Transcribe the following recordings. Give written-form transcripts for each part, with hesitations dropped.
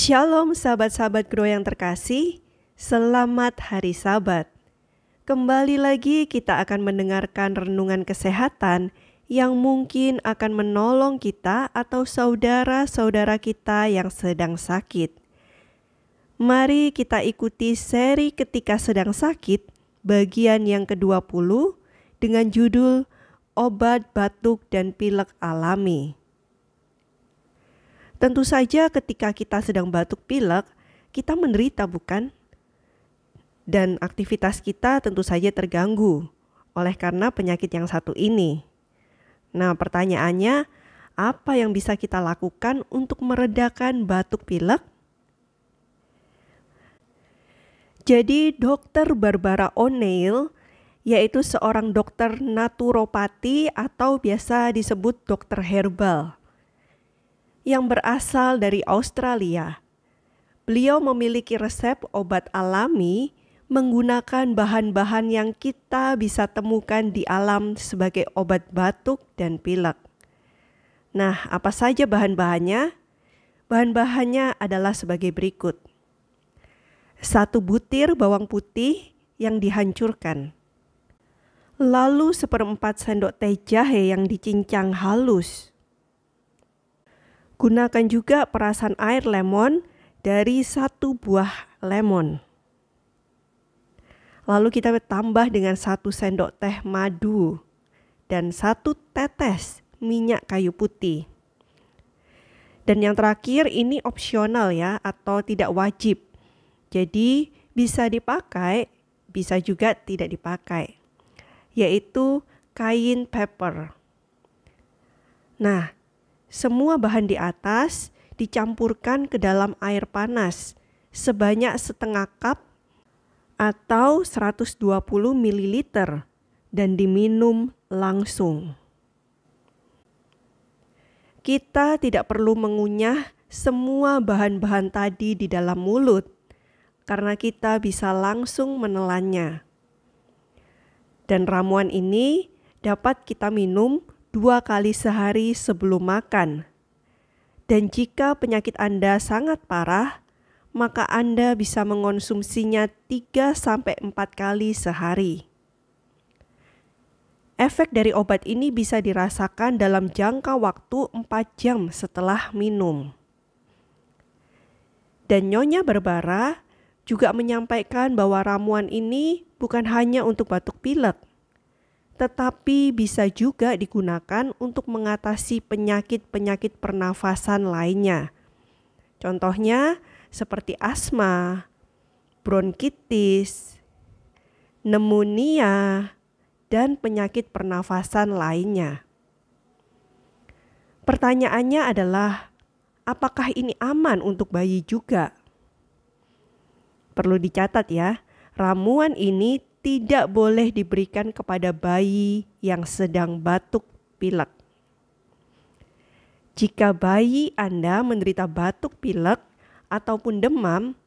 Shalom sahabat-sahabat Grow yang terkasih, selamat hari Sabat. Kembali lagi kita akan mendengarkan renungan kesehatan yang mungkin akan menolong kita atau saudara-saudara kita yang sedang sakit. Mari kita ikuti seri Ketika Sedang Sakit, bagian yang ke-20 dengan judul Obat Batuk dan Pilek Alami. Tentu saja ketika kita sedang batuk pilek, kita menderita bukan? Dan aktivitas kita tentu saja terganggu oleh karena penyakit yang satu ini. Nah, pertanyaannya, apa yang bisa kita lakukan untuk meredakan batuk pilek? Jadi Dr. Barbara O'Neill, yaitu seorang dokter naturopati atau biasa disebut dokter herbal, yang berasal dari Australia. Beliau memiliki resep obat alami menggunakan bahan-bahan yang kita bisa temukan di alam sebagai obat batuk dan pilek. Nah, apa saja bahan-bahannya? Bahan-bahannya adalah sebagai berikut. 1 butir bawang putih yang dihancurkan. Lalu 1/4 sendok teh jahe yang dicincang halus. Gunakan juga perasan air lemon dari 1 buah lemon. Lalu kita tambah dengan 1 sendok teh madu dan 1 tetes minyak kayu putih. Dan yang terakhir ini opsional ya, atau tidak wajib. Jadi bisa dipakai, bisa juga tidak dipakai, yaitu cayenne pepper. Nah, semua bahan di atas dicampurkan ke dalam air panas sebanyak setengah cup atau 120 ml dan diminum langsung. Kita tidak perlu mengunyah semua bahan-bahan tadi di dalam mulut karena kita bisa langsung menelannya. Dan ramuan ini dapat kita minum 2 kali sehari sebelum makan. Dan jika penyakit Anda sangat parah, maka Anda bisa mengonsumsinya 3-4 kali sehari. Efek dari obat ini bisa dirasakan dalam jangka waktu 4 jam setelah minum. Dan Nyonya Barbara juga menyampaikan bahwa ramuan ini bukan hanya untuk batuk pilek, tetapi bisa juga digunakan untuk mengatasi penyakit-penyakit pernafasan lainnya. Contohnya seperti asma, bronkitis, pneumonia, dan penyakit pernafasan lainnya. Pertanyaannya adalah, apakah ini aman untuk bayi juga? Perlu dicatat ya, ramuan ini tidak boleh diberikan kepada bayi yang sedang batuk pilek. Jika bayi Anda menderita batuk pilek ataupun demam,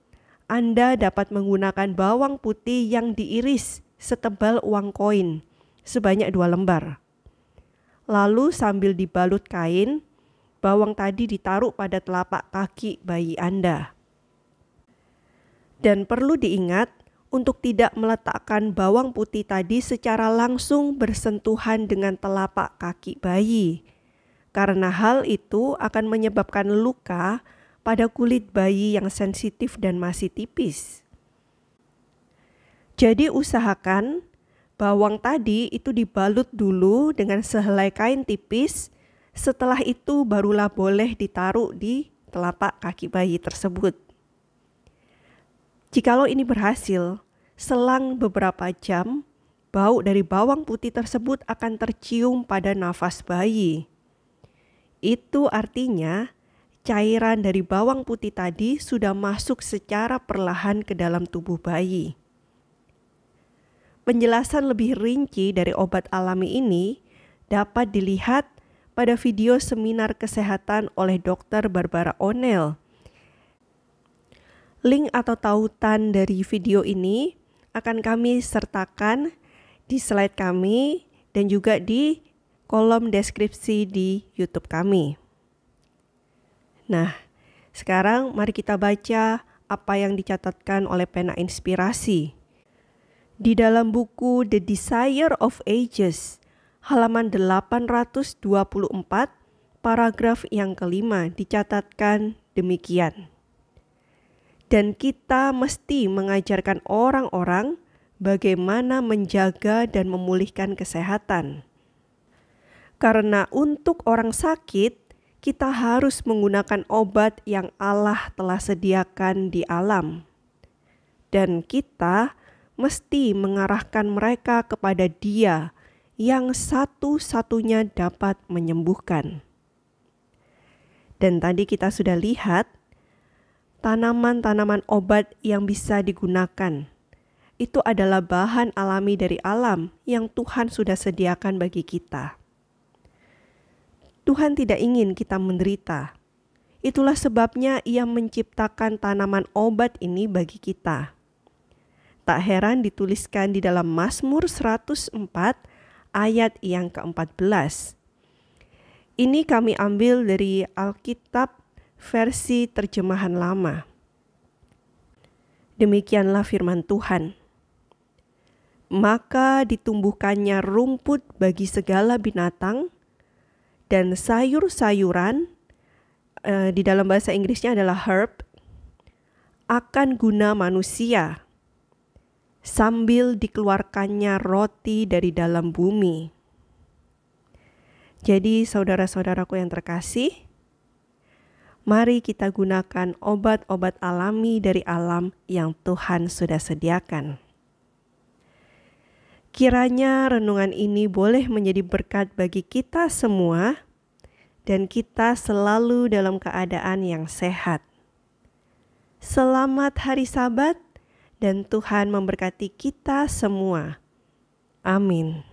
Anda dapat menggunakan bawang putih yang diiris setebal uang koin sebanyak 2 lembar. Lalu sambil dibalut kain, bawang tadi ditaruh pada telapak kaki bayi Anda. Dan perlu diingat, untuk tidak meletakkan bawang putih tadi secara langsung bersentuhan dengan telapak kaki bayi, karena hal itu akan menyebabkan luka pada kulit bayi yang sensitif dan masih tipis. Jadi usahakan bawang tadi itu dibalut dulu dengan sehelai kain tipis, setelah itu barulah boleh ditaruh di telapak kaki bayi tersebut. Jikalau ini berhasil, selang beberapa jam, bau dari bawang putih tersebut akan tercium pada nafas bayi. Itu artinya cairan dari bawang putih tadi sudah masuk secara perlahan ke dalam tubuh bayi. Penjelasan lebih rinci dari obat alami ini dapat dilihat pada video seminar kesehatan oleh Dr. Barbara O'Neill. Link atau tautan dari video ini akan kami sertakan di slide kami dan juga di kolom deskripsi di YouTube kami. Nah, Sekarang mari kita baca apa yang dicatatkan oleh pena inspirasi. Di dalam buku The Desire of Ages, halaman 824, paragraf yang kelima dicatatkan demikian. Dan kita mesti mengajarkan orang-orang bagaimana menjaga dan memulihkan kesehatan. Karena untuk orang sakit, kita harus menggunakan obat yang Allah telah sediakan di alam. Dan kita mesti mengarahkan mereka kepada Dia yang satu-satunya dapat menyembuhkan. Dan tadi kita sudah lihat tanaman-tanaman obat yang bisa digunakan. Itu adalah bahan alami dari alam yang Tuhan sudah sediakan bagi kita. Tuhan tidak ingin kita menderita. Itulah sebabnya Ia menciptakan tanaman obat ini bagi kita. Tak heran dituliskan di dalam Mazmur 104 ayat yang ke-14. Ini kami ambil dari Alkitab versi terjemahan lama. Demikianlah firman Tuhan. Maka ditumbuhkannya rumput bagi segala binatang dan sayur-sayuran, di dalam bahasa Inggrisnya adalah herb, akan guna manusia, sambil dikeluarkannya roti dari dalam bumi. Jadi saudara-saudaraku yang terkasih, mari kita gunakan obat-obat alami dari alam yang Tuhan sudah sediakan. Kiranya renungan ini boleh menjadi berkat bagi kita semua dan kita selalu dalam keadaan yang sehat. Selamat hari Sabat dan Tuhan memberkati kita semua. Amin.